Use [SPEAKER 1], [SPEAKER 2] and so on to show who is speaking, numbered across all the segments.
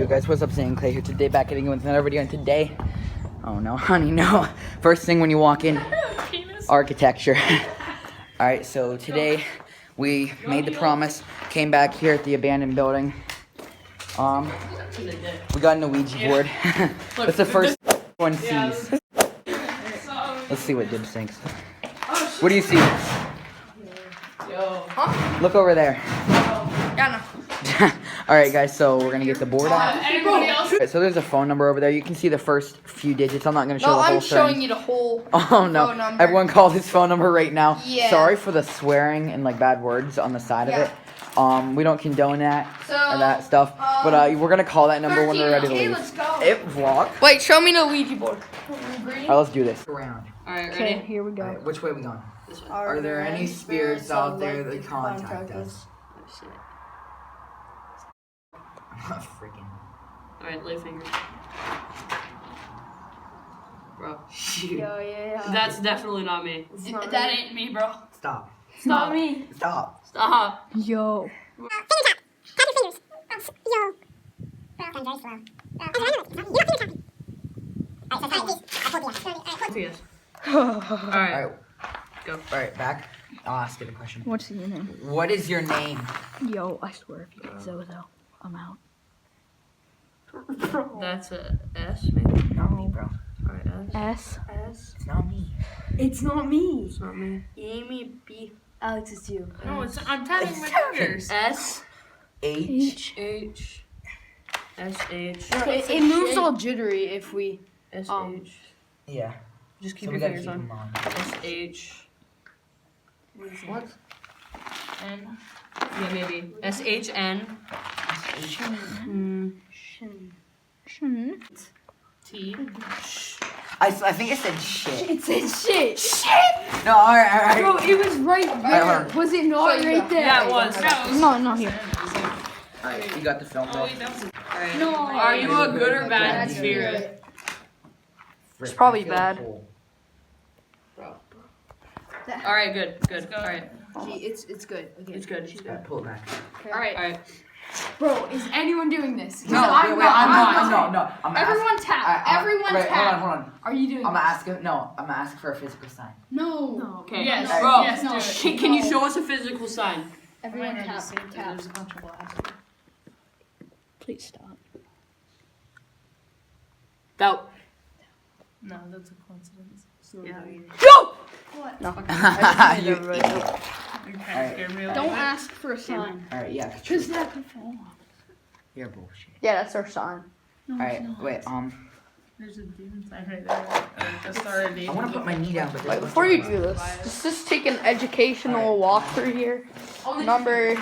[SPEAKER 1] Yo guys, what's up? Zane Clay here today, back at it with another video, and today, oh no, honey, no. First thing when you walk in, architecture. Alright, so today, we made the promise, came back here at the abandoned building. We got an Ouija board. That's the first one sees. Let's see what Dibs thinks. What do you see? Look over there. Alright guys, so we're gonna get the board out. So there's a phone number over there. You can see the first few digits. I'm not gonna show the whole thing.
[SPEAKER 2] I'm showing you the whole
[SPEAKER 1] phone number. Everyone call his phone number right now.
[SPEAKER 2] Yeah.
[SPEAKER 1] Sorry for the swearing and like bad words on the side of it. We don't condone that or that stuff. But we're gonna call that number when we're ready to leave.
[SPEAKER 2] Let's go.
[SPEAKER 1] It vlog.
[SPEAKER 2] Wait, show me the Ouija board.
[SPEAKER 1] Alright, let's do this. Around.
[SPEAKER 2] Alright, ready?
[SPEAKER 3] Here we go.
[SPEAKER 1] Right, which way are we going? Are there any spirits out there that contact us? Freaking.
[SPEAKER 4] Alright, lay finger. Bro.
[SPEAKER 1] Shoot.
[SPEAKER 3] Yeah.
[SPEAKER 4] That's definitely not me.
[SPEAKER 2] That ain't me, bro.
[SPEAKER 1] Stop.
[SPEAKER 4] It's not me.
[SPEAKER 1] Stop.
[SPEAKER 4] Stop.
[SPEAKER 3] Yo.
[SPEAKER 4] Yes.
[SPEAKER 1] Alright.
[SPEAKER 4] Alright. Go.
[SPEAKER 1] Alright, back. I'll ask you the question.
[SPEAKER 3] What's your name?
[SPEAKER 1] What is your name?
[SPEAKER 3] Yo, I swear if you get Zozo, I'm out.
[SPEAKER 4] That's a S, maybe?
[SPEAKER 1] Not me, bro.
[SPEAKER 4] Alright, S.
[SPEAKER 3] S.
[SPEAKER 1] It's not me.
[SPEAKER 3] It's not me.
[SPEAKER 4] It's not me.
[SPEAKER 3] Amy B. Alex, it's you.
[SPEAKER 5] No, I'm tapping my fingers.
[SPEAKER 4] S.
[SPEAKER 1] H.
[SPEAKER 4] H. S. H.
[SPEAKER 3] It moves all jittery if we.
[SPEAKER 4] S. H.
[SPEAKER 1] Yeah.
[SPEAKER 4] Just keep
[SPEAKER 1] So
[SPEAKER 4] your
[SPEAKER 1] we gotta
[SPEAKER 4] fingers
[SPEAKER 1] keep
[SPEAKER 4] on.
[SPEAKER 1] them on.
[SPEAKER 4] S. H. What?
[SPEAKER 5] N.
[SPEAKER 4] Yeah, maybe. S. H. N.
[SPEAKER 5] T.
[SPEAKER 1] I think it said shit.
[SPEAKER 3] It said shit.
[SPEAKER 1] No, alright.
[SPEAKER 3] Bro, it was right there.
[SPEAKER 1] Alright.
[SPEAKER 3] Was it not right there?
[SPEAKER 4] Yeah, it was.
[SPEAKER 3] No, not here.
[SPEAKER 1] Alright, you got the film
[SPEAKER 5] Oh,
[SPEAKER 1] though.
[SPEAKER 5] wait, that was
[SPEAKER 4] Alright.
[SPEAKER 3] No.
[SPEAKER 4] Are you a good or bad spirit?
[SPEAKER 3] It's probably bad.
[SPEAKER 4] Alright, good. Alright.
[SPEAKER 3] It's good. Okay.
[SPEAKER 4] It's good. She's good.
[SPEAKER 1] Pull it back.
[SPEAKER 3] Alright.
[SPEAKER 4] Alright.
[SPEAKER 3] Bro, is anyone doing this?
[SPEAKER 1] No, I'm not. No. I'm
[SPEAKER 3] Everyone tap. Everyone
[SPEAKER 1] wait,
[SPEAKER 3] tap.
[SPEAKER 1] Hold on.
[SPEAKER 3] Are you doing
[SPEAKER 1] I'm gonna
[SPEAKER 3] this?
[SPEAKER 1] ask him. No, I'm gonna ask for a physical sign.
[SPEAKER 3] No.
[SPEAKER 4] Okay.
[SPEAKER 5] Yes,
[SPEAKER 4] Bro,
[SPEAKER 5] yes, do it.
[SPEAKER 4] can you show us a physical sign?
[SPEAKER 3] Everyone
[SPEAKER 5] Mine are the
[SPEAKER 3] tap.
[SPEAKER 5] same, 'cause there's a bunch of labs.
[SPEAKER 3] Please stop.
[SPEAKER 4] That.
[SPEAKER 5] No, that's a coincidence.
[SPEAKER 4] Yeah.
[SPEAKER 1] You
[SPEAKER 5] You're kind of scared me.
[SPEAKER 3] Don't ask for a sign.
[SPEAKER 1] Alright, yeah.
[SPEAKER 3] Cause that could fall off.
[SPEAKER 1] You're bullshit.
[SPEAKER 3] Yeah, that's our sign.
[SPEAKER 1] Alright, wait,
[SPEAKER 5] There's a demon sign right there. Just already.
[SPEAKER 1] I wanna put my knee down, but
[SPEAKER 3] Wait, before you do this, just take an educational walkthrough here. Number,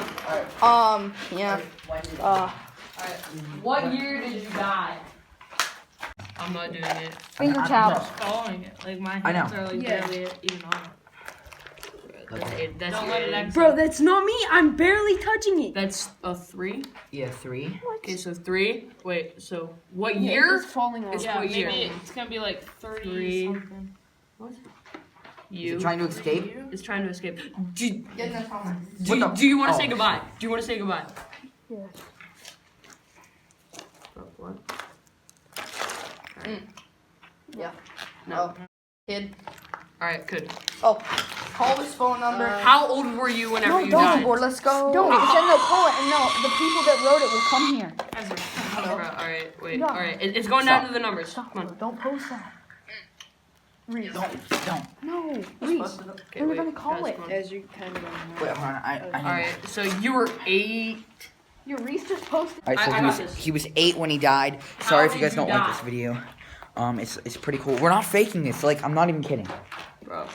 [SPEAKER 3] yeah.
[SPEAKER 4] What year did you die? I'm not doing it.
[SPEAKER 3] Finger taps.
[SPEAKER 5] Following it. Like my
[SPEAKER 1] I know.
[SPEAKER 5] hands are like barely even on it.
[SPEAKER 4] That's
[SPEAKER 5] Don't let it exit.
[SPEAKER 3] Bro, that's not me. I'm barely touching it.
[SPEAKER 4] That's a 3.
[SPEAKER 1] Yeah, 3.
[SPEAKER 4] Okay, so 3. Wait, so what year?
[SPEAKER 3] It's falling off.
[SPEAKER 4] It's
[SPEAKER 5] Yeah,
[SPEAKER 4] what year?
[SPEAKER 5] maybe it's gonna be like 30
[SPEAKER 4] Three.
[SPEAKER 5] something.
[SPEAKER 1] Is
[SPEAKER 4] You.
[SPEAKER 1] it trying to escape?
[SPEAKER 4] Is trying to escape.
[SPEAKER 1] What
[SPEAKER 4] Do you
[SPEAKER 1] Oh.
[SPEAKER 4] want to say goodbye? Do you want to say goodbye?
[SPEAKER 3] Yeah.
[SPEAKER 4] What?
[SPEAKER 3] Yeah.
[SPEAKER 4] No.
[SPEAKER 3] Kid.
[SPEAKER 4] Alright, good.
[SPEAKER 3] Oh, call his phone number.
[SPEAKER 4] How old were you whenever you
[SPEAKER 3] don't.
[SPEAKER 4] died?
[SPEAKER 3] Board, let's go. Don't. Send the poet. And no, the people that wrote it will come here.
[SPEAKER 4] Alright, wait.
[SPEAKER 3] No.
[SPEAKER 4] Alright, it's going down
[SPEAKER 1] Stop.
[SPEAKER 4] to the numbers.
[SPEAKER 3] Stop.
[SPEAKER 4] Come on.
[SPEAKER 3] Don't post that. Reese.
[SPEAKER 1] Don't.
[SPEAKER 3] No, Reese.
[SPEAKER 4] Okay,
[SPEAKER 3] We're
[SPEAKER 4] wait,
[SPEAKER 3] gonna call
[SPEAKER 4] guys,
[SPEAKER 3] it.
[SPEAKER 4] come on.
[SPEAKER 3] As you kind of don't know.
[SPEAKER 1] Wait, hold on. I need.
[SPEAKER 4] Alright, so you were 8.
[SPEAKER 3] Your Reese just posted.
[SPEAKER 1] Alright, so
[SPEAKER 4] I got this.
[SPEAKER 1] he was 8 when he died. Sorry if you
[SPEAKER 4] did
[SPEAKER 1] guys
[SPEAKER 4] you
[SPEAKER 1] don't like
[SPEAKER 4] die?
[SPEAKER 1] this video. It's pretty cool. We're not faking this. Like, I'm not even kidding.
[SPEAKER 4] Bro.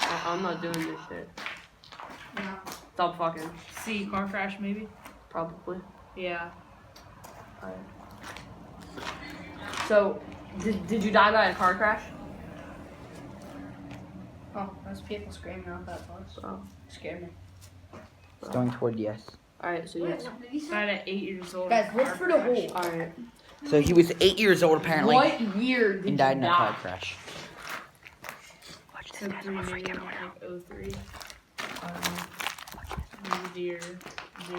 [SPEAKER 4] I'm not doing this shit.
[SPEAKER 3] No.
[SPEAKER 4] Stop fucking.
[SPEAKER 5] C, car crash maybe?
[SPEAKER 4] Probably.
[SPEAKER 5] Yeah.
[SPEAKER 4] So, did you die by a car crash?
[SPEAKER 3] Oh, there's people screaming out that close.
[SPEAKER 4] Oh.
[SPEAKER 3] Scared me.
[SPEAKER 1] It's going toward yes.
[SPEAKER 4] Alright, so yes.
[SPEAKER 5] Died at 8 years old.
[SPEAKER 3] Guys, look for the hole.
[SPEAKER 4] Alright.
[SPEAKER 1] So he was 8 years old apparently.
[SPEAKER 4] What year did
[SPEAKER 1] And died
[SPEAKER 4] you
[SPEAKER 1] in a
[SPEAKER 4] die?
[SPEAKER 1] car crash.
[SPEAKER 5] So 3 maybe, like 03. Deer. 000.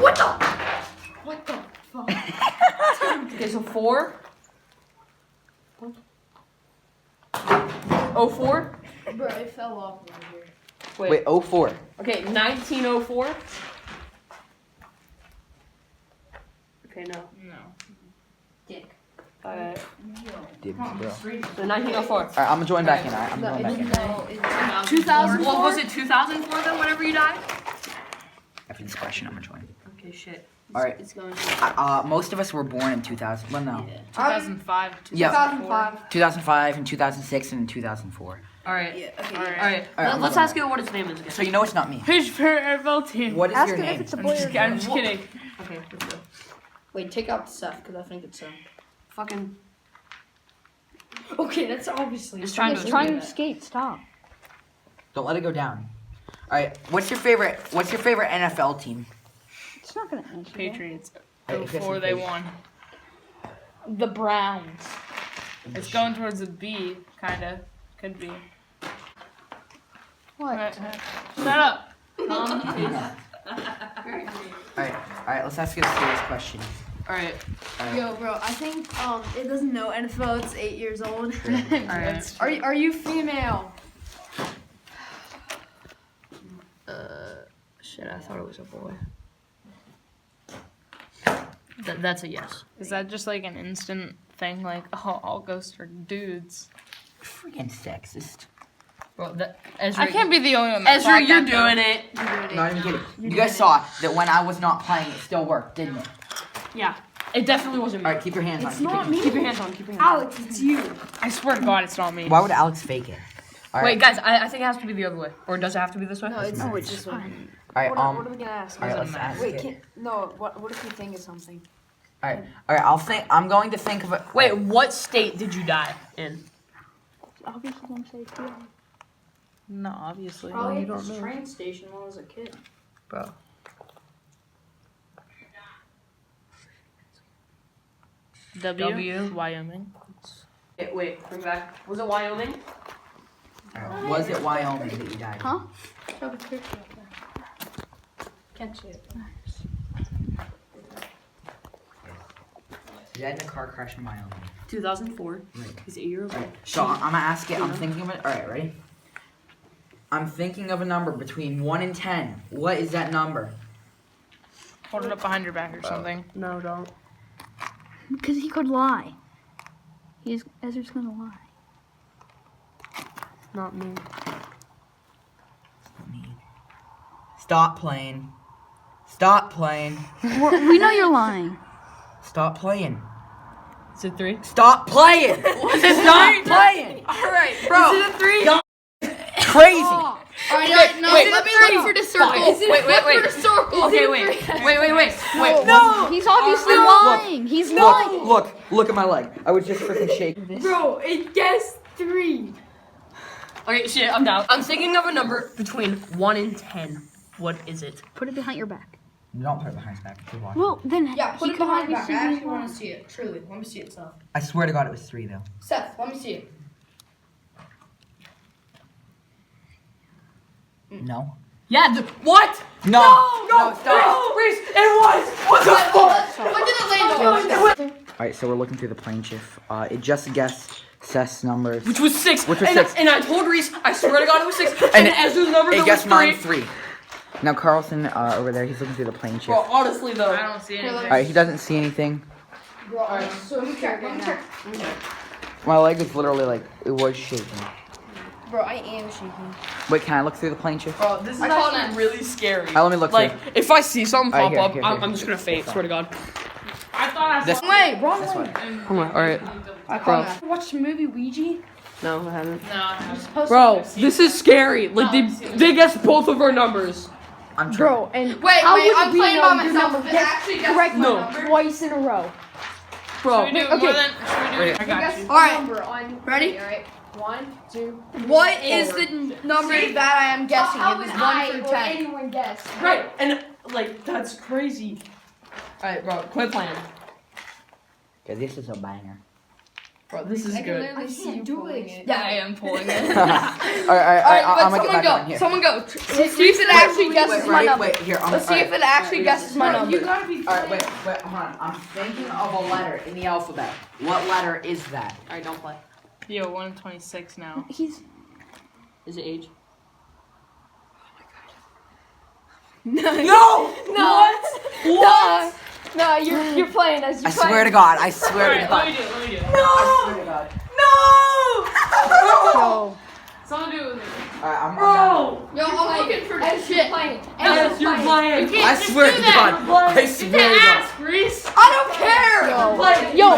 [SPEAKER 3] What the?
[SPEAKER 2] What the fuck?
[SPEAKER 4] Okay, so 4. Oh, 4?
[SPEAKER 2] Bro, it fell off over here.
[SPEAKER 1] Wait, 04.
[SPEAKER 4] Okay, 1904. Okay, no.
[SPEAKER 5] No.
[SPEAKER 2] Dick.
[SPEAKER 1] Dibs, bro.
[SPEAKER 4] So 1904.
[SPEAKER 1] Alright, I'm gonna join back in. Alright, I'm going back in.
[SPEAKER 2] No, it's
[SPEAKER 4] 2000. What was it? 2004 then? Whenever you died.
[SPEAKER 1] After this question, I'm gonna join.
[SPEAKER 4] Okay, shit.
[SPEAKER 1] Alright.
[SPEAKER 2] It's going to.
[SPEAKER 1] Most of us were born in 2000. Well, no.
[SPEAKER 5] 2005.
[SPEAKER 1] Yeah.
[SPEAKER 3] 2005.
[SPEAKER 1] 2005 and 2006 and 2004.
[SPEAKER 4] All right.
[SPEAKER 2] Yeah, okay.
[SPEAKER 4] All right.
[SPEAKER 1] Alright,
[SPEAKER 4] Let's
[SPEAKER 1] I'm
[SPEAKER 4] ask you what his name is again.
[SPEAKER 1] So you know it's not me.
[SPEAKER 5] Who's your NFL team?
[SPEAKER 1] What is
[SPEAKER 3] Ask
[SPEAKER 1] your
[SPEAKER 3] him
[SPEAKER 1] name?
[SPEAKER 3] if it's a
[SPEAKER 5] I'm
[SPEAKER 3] boy
[SPEAKER 5] just,
[SPEAKER 3] or
[SPEAKER 5] I'm
[SPEAKER 3] girl.
[SPEAKER 5] just kidding.
[SPEAKER 4] Okay, let's go.
[SPEAKER 2] Wait, take out Seth, because I think it's
[SPEAKER 4] Fucking.
[SPEAKER 2] Okay, that's obviously.
[SPEAKER 4] Just trying
[SPEAKER 3] He's
[SPEAKER 4] to.
[SPEAKER 3] trying to skate. Stop.
[SPEAKER 1] Don't let it go down. Alright, what's your favorite NFL team?
[SPEAKER 3] It's not gonna answer. that.
[SPEAKER 5] Patriots.
[SPEAKER 1] Hey, guess
[SPEAKER 5] Before
[SPEAKER 1] who
[SPEAKER 5] they
[SPEAKER 1] plays?
[SPEAKER 5] won.
[SPEAKER 3] The Browns.
[SPEAKER 5] It's going towards a B, kinda. Could be.
[SPEAKER 3] What?
[SPEAKER 5] Shut up.
[SPEAKER 1] Alright, let's ask you a serious question.
[SPEAKER 4] All right.
[SPEAKER 2] Yo, bro, I think it doesn't know NFL. It's 8 years old.
[SPEAKER 5] Alright.
[SPEAKER 2] Are you female?
[SPEAKER 4] Shit, I thought it was a boy. That's a yes.
[SPEAKER 5] Is that just like an instant thing? Like, oh, all ghosts are dudes.
[SPEAKER 1] Freaking sexist.
[SPEAKER 4] Bro, Ezra.
[SPEAKER 5] I can't be the only one that
[SPEAKER 4] Ezra,
[SPEAKER 5] thought
[SPEAKER 4] you're
[SPEAKER 5] that, though.
[SPEAKER 4] doing it.
[SPEAKER 1] Not even kidding. You guys saw that when I was not playing, it still worked, didn't it?
[SPEAKER 4] Yeah. It definitely wasn't me.
[SPEAKER 1] Alright, keep your hands on.
[SPEAKER 2] It's not me.
[SPEAKER 4] Keep your hands on. Keep your hands on.
[SPEAKER 2] Alex, it's you.
[SPEAKER 5] I swear to God, it's not me.
[SPEAKER 1] Why would Alex fake it? Alright.
[SPEAKER 4] Wait, guys, I think it has to be the other way. Or does it have to be this way?
[SPEAKER 2] No, it's
[SPEAKER 1] No,
[SPEAKER 2] it's this one.
[SPEAKER 1] Alright,
[SPEAKER 2] What are we gonna ask?
[SPEAKER 1] Alright, let's
[SPEAKER 5] Doesn't
[SPEAKER 1] ask
[SPEAKER 2] Wait,
[SPEAKER 1] it.
[SPEAKER 2] what if you think of something?
[SPEAKER 1] Alright, I'm going to think of it.
[SPEAKER 4] Wait, what state did you die in?
[SPEAKER 3] Obviously, gonna say two.
[SPEAKER 5] No, obviously.
[SPEAKER 2] Probably
[SPEAKER 4] you don't
[SPEAKER 2] this
[SPEAKER 4] know.
[SPEAKER 2] train station when I was a kid.
[SPEAKER 4] Bro.
[SPEAKER 5] W. Wyoming.
[SPEAKER 4] Wait, bring back. Was it Wyoming?
[SPEAKER 1] Alright, was it Wyoming that you died in?
[SPEAKER 3] Huh?
[SPEAKER 2] Catch it.
[SPEAKER 1] You died in a car crash in Wyoming.
[SPEAKER 4] 2004.
[SPEAKER 1] Right.
[SPEAKER 4] He's 8 years old.
[SPEAKER 1] Alright, so I'm gonna ask it. I'm thinking of it. Alright, ready? I'm thinking of a number between 1 and 10. What is that number?
[SPEAKER 5] Hold it up behind your back or something.
[SPEAKER 4] No, don't.
[SPEAKER 3] Because he could lie. Ezra's gonna lie.
[SPEAKER 4] Not me.
[SPEAKER 1] Stop playing. Stop playing.
[SPEAKER 3] We know you're lying.
[SPEAKER 1] Stop playing.
[SPEAKER 4] Is it 3?
[SPEAKER 1] Stop playing. Stop playing.
[SPEAKER 2] Alright,
[SPEAKER 1] Bro.
[SPEAKER 2] is it a 3?
[SPEAKER 1] Y'all crazy.
[SPEAKER 2] Alright, no,
[SPEAKER 4] wait,
[SPEAKER 2] let me look for the circle.
[SPEAKER 4] Wait, wait,
[SPEAKER 2] Look
[SPEAKER 4] wait.
[SPEAKER 2] for the circle.
[SPEAKER 4] Okay, wait. Wait.
[SPEAKER 3] No, he's obviously lying. He's lying.
[SPEAKER 1] Look at my leg. I was just freaking shaking.
[SPEAKER 2] Bro, it guessed 3.
[SPEAKER 4] Okay, shit, I'm down. I'm thinking of a number between 1 and 10. What is it?
[SPEAKER 3] Put it behind your back.
[SPEAKER 1] Don't put it behind his back. If you're watching.
[SPEAKER 3] Well, then
[SPEAKER 2] Yeah, put
[SPEAKER 3] he
[SPEAKER 2] it
[SPEAKER 3] could
[SPEAKER 2] behind your back.
[SPEAKER 3] obviously
[SPEAKER 2] I
[SPEAKER 3] be
[SPEAKER 2] actually want
[SPEAKER 3] lying.
[SPEAKER 2] to see it. Truly, let me see it, Seth.
[SPEAKER 1] I swear to God, it was 3 though.
[SPEAKER 2] Seth, let me see it.
[SPEAKER 1] No.
[SPEAKER 4] Yeah, what?
[SPEAKER 1] No, stop.
[SPEAKER 4] Reese, it was! What the fuck?
[SPEAKER 2] What did it land on?
[SPEAKER 1] Alright, so we're looking through the plaintiff. It just guessed Seth's numbers.
[SPEAKER 4] Which was 6.
[SPEAKER 1] Which was
[SPEAKER 4] and,
[SPEAKER 1] 6.
[SPEAKER 4] And I told Reese, I swear to God it was 6.
[SPEAKER 1] And
[SPEAKER 4] And Ezra's number
[SPEAKER 1] It
[SPEAKER 4] was
[SPEAKER 1] guessed
[SPEAKER 4] 3.
[SPEAKER 1] mine 3. Now Carlson over there, he's looking through the plaintiff.
[SPEAKER 4] Bro, honestly though.
[SPEAKER 5] I don't see anything.
[SPEAKER 1] Alright, he doesn't see anything.
[SPEAKER 2] Bro, I'm so scared right now.
[SPEAKER 1] My leg is literally like, it was shaking.
[SPEAKER 2] Bro, I am shaking.
[SPEAKER 1] Wait, can I look through the plaintiff?
[SPEAKER 4] Bro, this is
[SPEAKER 2] I call
[SPEAKER 4] actually
[SPEAKER 2] that-
[SPEAKER 4] really scary.
[SPEAKER 1] Alright, let me look
[SPEAKER 4] Like,
[SPEAKER 1] through.
[SPEAKER 4] if I see something
[SPEAKER 1] Alright,
[SPEAKER 4] pop
[SPEAKER 1] here,
[SPEAKER 4] up,
[SPEAKER 1] here.
[SPEAKER 4] I'm just gonna faint, swear to God.
[SPEAKER 5] I thought I
[SPEAKER 1] This
[SPEAKER 5] saw
[SPEAKER 2] Wrong
[SPEAKER 1] This
[SPEAKER 2] way.
[SPEAKER 1] way.
[SPEAKER 4] Come on, alright.
[SPEAKER 2] I call that. Watch the movie Ouija.
[SPEAKER 4] No, I haven't.
[SPEAKER 5] No, I haven't.
[SPEAKER 2] Supposed
[SPEAKER 4] Bro, this is scary. Like, they guessed both of our numbers.
[SPEAKER 1] I'm trying.
[SPEAKER 3] Bro, and
[SPEAKER 2] Wait,
[SPEAKER 3] how
[SPEAKER 2] wait,
[SPEAKER 3] would
[SPEAKER 2] I'm
[SPEAKER 3] we
[SPEAKER 2] playing
[SPEAKER 3] know
[SPEAKER 2] by
[SPEAKER 3] your
[SPEAKER 2] myself.
[SPEAKER 3] number
[SPEAKER 2] It
[SPEAKER 3] gets
[SPEAKER 2] actually guessed
[SPEAKER 3] correct
[SPEAKER 2] my
[SPEAKER 4] No.
[SPEAKER 2] number.
[SPEAKER 3] twice in a row?
[SPEAKER 4] Bro,
[SPEAKER 5] Should we do
[SPEAKER 3] okay.
[SPEAKER 5] more than? Should we do? I got you.
[SPEAKER 2] Alright,
[SPEAKER 3] Number on
[SPEAKER 2] ready?
[SPEAKER 3] Alright, 1, 2.
[SPEAKER 2] What is the number that I am guessing?
[SPEAKER 3] How
[SPEAKER 2] It
[SPEAKER 3] would
[SPEAKER 2] was
[SPEAKER 3] I
[SPEAKER 2] 1 through
[SPEAKER 3] or
[SPEAKER 2] 10.
[SPEAKER 3] anyone guess?
[SPEAKER 4] right, and like that's crazy. Alright, bro, quit playing.
[SPEAKER 1] Okay, this is a banger.
[SPEAKER 4] Bro, this is
[SPEAKER 2] I can
[SPEAKER 4] good.
[SPEAKER 2] literally see you pulling it.
[SPEAKER 5] Yeah, I am pulling it.
[SPEAKER 1] All right. I'm gonna get back on here.
[SPEAKER 3] Someone go. Let's see if it actually guesses my
[SPEAKER 1] Ready?
[SPEAKER 3] number.
[SPEAKER 1] Wait, here.
[SPEAKER 3] Let's see if it actually guesses my number.
[SPEAKER 2] You gotta be.
[SPEAKER 1] All right, wait, hold on. I'm thinking of a letter in the alphabet. What letter is that?
[SPEAKER 4] Alright, don't play.
[SPEAKER 5] Yo, 126 now.
[SPEAKER 3] He's.
[SPEAKER 4] Is it age?
[SPEAKER 1] No!
[SPEAKER 3] What? No, you're playing as you
[SPEAKER 1] I swear to God. I swear to God.
[SPEAKER 5] Let me do it.
[SPEAKER 1] I swear to God.
[SPEAKER 3] No.
[SPEAKER 5] Someone do it with me.
[SPEAKER 1] All right, I'm
[SPEAKER 3] Yo, I'm looking for this shit.
[SPEAKER 4] Yes, you're playing.
[SPEAKER 1] I swear to God. I swear to God.
[SPEAKER 5] Reese.
[SPEAKER 3] I don't care. Yo,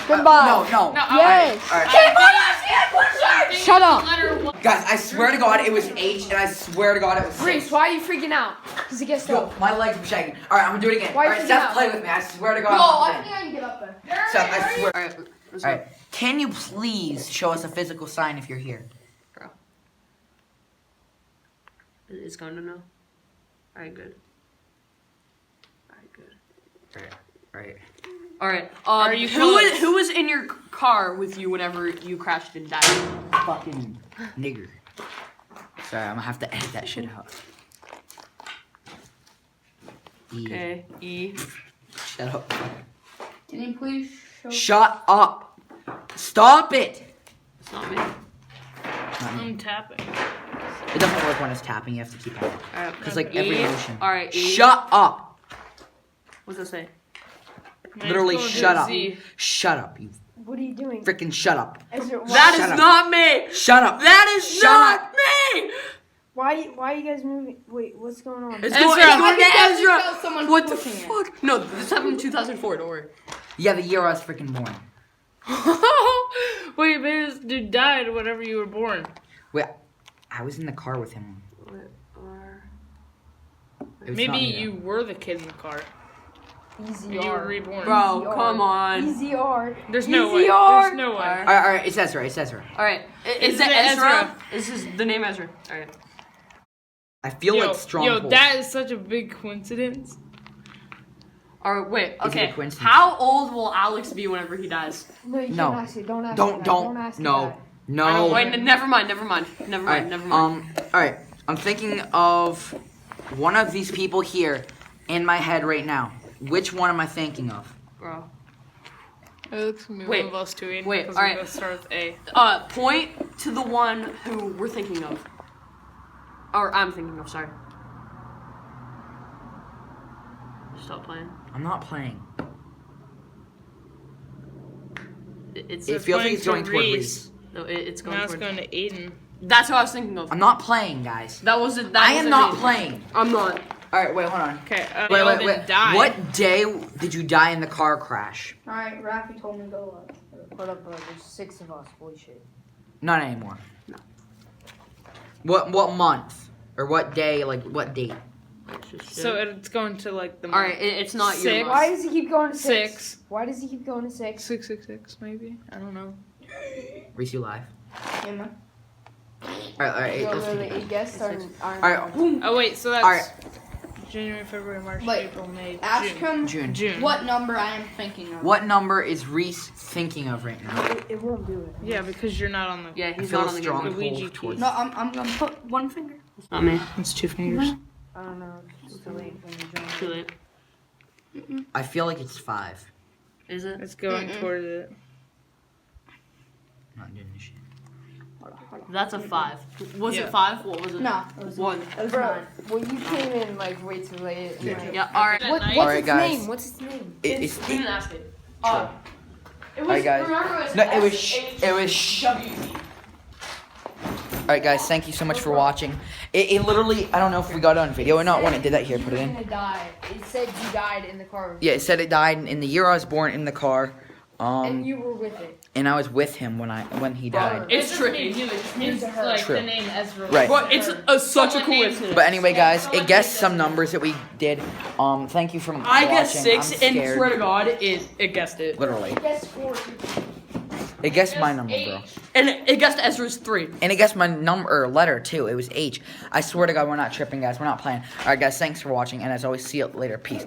[SPEAKER 3] goodbye.
[SPEAKER 1] No.
[SPEAKER 3] Yes.
[SPEAKER 1] All right.
[SPEAKER 3] Shut up.
[SPEAKER 1] Guys, I swear to God it was H, and I swear to God it was
[SPEAKER 2] Reese,
[SPEAKER 1] 6.
[SPEAKER 2] why are you freaking out? Because it gets
[SPEAKER 1] Yo,
[SPEAKER 2] so.
[SPEAKER 1] my legs are shaking. All right, I'm gonna do it again.
[SPEAKER 2] Why
[SPEAKER 1] All right,
[SPEAKER 2] you
[SPEAKER 1] Seth,
[SPEAKER 2] freaking
[SPEAKER 1] play
[SPEAKER 2] out?
[SPEAKER 1] with me. I swear to God.
[SPEAKER 3] Yo,
[SPEAKER 1] I'm
[SPEAKER 3] I think I can get up there.
[SPEAKER 1] Seth, I swear.
[SPEAKER 4] Alright, let's
[SPEAKER 1] All
[SPEAKER 4] go.
[SPEAKER 1] right, can you please show us a physical sign if you're here?
[SPEAKER 4] Bro. It's going to know. Alright, good. Alright, good.
[SPEAKER 1] Right.
[SPEAKER 4] Alright,
[SPEAKER 5] Are you
[SPEAKER 4] who
[SPEAKER 5] close?
[SPEAKER 4] was in your car with you whenever you crashed and died?
[SPEAKER 1] Fucking nigger. Sorry, I'm gonna have to edit that shit out. E.
[SPEAKER 4] Okay, E.
[SPEAKER 1] Shut up.
[SPEAKER 3] Can you please show?
[SPEAKER 1] Shut up. Stop it.
[SPEAKER 4] It's not me.
[SPEAKER 5] I'm tapping.
[SPEAKER 1] It doesn't work when it's tapping. You have to keep it.
[SPEAKER 4] Alright,
[SPEAKER 1] Cause like every motion.
[SPEAKER 4] Alright, E.
[SPEAKER 1] Shut up.
[SPEAKER 4] What's that say?
[SPEAKER 1] Literally,
[SPEAKER 5] Mine's going
[SPEAKER 1] shut
[SPEAKER 5] to
[SPEAKER 1] up.
[SPEAKER 5] Z.
[SPEAKER 1] Shut up. You
[SPEAKER 2] What are you doing?
[SPEAKER 1] freaking shut up.
[SPEAKER 2] Ezra,
[SPEAKER 4] That
[SPEAKER 1] Shut
[SPEAKER 4] is
[SPEAKER 1] up.
[SPEAKER 4] not me!
[SPEAKER 1] Shut up.
[SPEAKER 4] That is
[SPEAKER 1] Shut
[SPEAKER 4] not
[SPEAKER 1] up.
[SPEAKER 4] me!
[SPEAKER 2] why are you guys moving? Wait, what's going on?
[SPEAKER 4] It's
[SPEAKER 5] Ezra.
[SPEAKER 4] going to
[SPEAKER 3] I think that's
[SPEAKER 4] Ezra!
[SPEAKER 3] because someone's
[SPEAKER 4] What the
[SPEAKER 3] pushing it.
[SPEAKER 4] fuck? No, this happened in 2004, don't worry.
[SPEAKER 1] Yeah, the year I was freaking born.
[SPEAKER 5] Wait, maybe this dude died whenever you were born.
[SPEAKER 1] Wait, I was in the car with him. It was not
[SPEAKER 5] Maybe
[SPEAKER 1] me,
[SPEAKER 5] you were the kid in the car.
[SPEAKER 2] Easy
[SPEAKER 5] And you were
[SPEAKER 2] R.
[SPEAKER 5] reborn.
[SPEAKER 4] Bro, come on.
[SPEAKER 2] Easy R.
[SPEAKER 5] There's no
[SPEAKER 2] Easy
[SPEAKER 5] way.
[SPEAKER 2] R.
[SPEAKER 5] There's no way.
[SPEAKER 1] though. All right, it's Ezra. It's Ezra.
[SPEAKER 4] Alright, is
[SPEAKER 5] Is
[SPEAKER 4] it
[SPEAKER 5] it
[SPEAKER 4] Ezra?
[SPEAKER 5] Ezra?
[SPEAKER 4] This is the name Ezra. Alright.
[SPEAKER 1] I feel
[SPEAKER 5] Yo,
[SPEAKER 1] like strong.
[SPEAKER 5] yo,
[SPEAKER 1] pull.
[SPEAKER 5] that is such a big coincidence.
[SPEAKER 4] Alright, wait,
[SPEAKER 1] Is it a
[SPEAKER 4] okay.
[SPEAKER 1] coincidence?
[SPEAKER 4] How old will Alex be whenever he dies?
[SPEAKER 2] No, you
[SPEAKER 1] No.
[SPEAKER 2] can't ask it. Don't ask
[SPEAKER 1] Don't.
[SPEAKER 2] me that. Don't ask me
[SPEAKER 1] No.
[SPEAKER 2] that.
[SPEAKER 1] No.
[SPEAKER 4] Wait, never mind.
[SPEAKER 1] All right.
[SPEAKER 4] Never mind.
[SPEAKER 1] All right. I'm thinking of one of these people here in my head right now. Which one am I thinking of?
[SPEAKER 4] Bro.
[SPEAKER 5] It looks like
[SPEAKER 4] Wait,
[SPEAKER 5] one of us two. Aiden,
[SPEAKER 4] wait,
[SPEAKER 5] because
[SPEAKER 4] alright.
[SPEAKER 5] we both start with A.
[SPEAKER 4] Point to the one who we're thinking of. Or I'm thinking of, sorry. Stop playing.
[SPEAKER 1] I'm not playing.
[SPEAKER 4] It's
[SPEAKER 1] It feels like it's going toward Reese.
[SPEAKER 4] no, it's going
[SPEAKER 5] Now it's
[SPEAKER 4] toward.
[SPEAKER 5] going to Aiden.
[SPEAKER 4] That's what I was thinking of.
[SPEAKER 1] I'm not playing, guys.
[SPEAKER 4] That wasn't.
[SPEAKER 1] I am not
[SPEAKER 4] me.
[SPEAKER 1] playing.
[SPEAKER 4] I'm not.
[SPEAKER 1] All right, wait, hold on.
[SPEAKER 5] Okay,
[SPEAKER 1] Wait.
[SPEAKER 5] Die.
[SPEAKER 1] What day did you die in the car crash?
[SPEAKER 3] Alright, Rafi told me to go up. Hold up, bro. There's 6 of us. Holy shit.
[SPEAKER 1] Not anymore.
[SPEAKER 4] No.
[SPEAKER 1] What month or what day? Like what date?
[SPEAKER 5] So it's going to like the.
[SPEAKER 4] All right, it's not your.
[SPEAKER 5] Six.
[SPEAKER 4] month.
[SPEAKER 2] Why does he keep going to 6?
[SPEAKER 5] 6.
[SPEAKER 2] Why does he keep going to 6?
[SPEAKER 5] 666 maybe. I don't know.
[SPEAKER 1] Reese, you live?
[SPEAKER 3] Yeah, man.
[SPEAKER 1] All right.
[SPEAKER 2] Yo,
[SPEAKER 1] let's
[SPEAKER 2] really,
[SPEAKER 1] take it.
[SPEAKER 2] he guessed our
[SPEAKER 1] All right.
[SPEAKER 5] Oh wait, so that's
[SPEAKER 1] Alright.
[SPEAKER 5] January, February, March,
[SPEAKER 3] Wait,
[SPEAKER 5] April, May,
[SPEAKER 3] Ask
[SPEAKER 5] June.
[SPEAKER 3] him
[SPEAKER 1] June.
[SPEAKER 3] what number I am thinking of.
[SPEAKER 1] What number is Reese thinking of right now?
[SPEAKER 2] It won't do it.
[SPEAKER 5] Yeah, because you're not on the.
[SPEAKER 4] Yeah,
[SPEAKER 1] I
[SPEAKER 4] he's
[SPEAKER 1] feel
[SPEAKER 4] not
[SPEAKER 1] a
[SPEAKER 4] on the
[SPEAKER 1] strong
[SPEAKER 4] game.
[SPEAKER 5] The Ouija
[SPEAKER 1] pull
[SPEAKER 5] key.
[SPEAKER 1] towards.
[SPEAKER 3] No, I'm gonna put one finger.
[SPEAKER 4] It's not me.
[SPEAKER 5] It's 2 fingers.
[SPEAKER 2] I don't know. It's too late when you join.
[SPEAKER 4] Too late.
[SPEAKER 1] I feel like it's 5.
[SPEAKER 4] Is it?
[SPEAKER 5] It's going toward it.
[SPEAKER 1] I'm not doing this shit.
[SPEAKER 4] That's a 5. Was
[SPEAKER 5] Yeah.
[SPEAKER 4] it 5? What was it?
[SPEAKER 3] No, it was
[SPEAKER 4] 1.
[SPEAKER 3] It was
[SPEAKER 2] Bro,
[SPEAKER 3] 9.
[SPEAKER 2] well, you came in like way too late.
[SPEAKER 1] Yeah.
[SPEAKER 2] Like,
[SPEAKER 4] Yeah. All right.
[SPEAKER 5] At
[SPEAKER 2] What's
[SPEAKER 5] night.
[SPEAKER 1] Alright,
[SPEAKER 2] its
[SPEAKER 1] guys.
[SPEAKER 2] name? What's its name?
[SPEAKER 1] It's
[SPEAKER 4] You didn't ask it.
[SPEAKER 2] It was.
[SPEAKER 1] Alright, guys.
[SPEAKER 2] Remember, it was
[SPEAKER 1] No, it was Alright, guys. Thank you so much for watching. It literally. I don't know if we got it on video or not. When it did that, here, put it in.
[SPEAKER 2] It said you died in the car.
[SPEAKER 1] Yeah, it said it died in the year I was born in the car.
[SPEAKER 2] And you were with it.
[SPEAKER 1] And I was with him when he died.
[SPEAKER 4] It's
[SPEAKER 5] It
[SPEAKER 4] tricky.
[SPEAKER 5] doesn't mean you, it just means
[SPEAKER 2] her.
[SPEAKER 5] like
[SPEAKER 1] True.
[SPEAKER 5] the name Ezra.
[SPEAKER 1] Right.
[SPEAKER 4] But it's such a
[SPEAKER 5] Someone named-
[SPEAKER 4] coincidence.
[SPEAKER 1] But anyway, guys,
[SPEAKER 5] someone
[SPEAKER 1] it guessed
[SPEAKER 5] named
[SPEAKER 1] some
[SPEAKER 5] Ezra.
[SPEAKER 1] numbers that we did. Thank you for watching.
[SPEAKER 4] I guessed
[SPEAKER 1] I'm
[SPEAKER 4] 6, and
[SPEAKER 1] scared.
[SPEAKER 4] swear to God, it guessed it.
[SPEAKER 1] Literally,
[SPEAKER 2] Guess 4.
[SPEAKER 1] it guessed my number, bro.
[SPEAKER 4] And it guessed Ezra's 3.
[SPEAKER 1] And it guessed my number or letter too. It was H. I swear to God, we're not tripping, guys. We're not playing. All right, guys. Thanks for watching, and as always, see you later. Peace.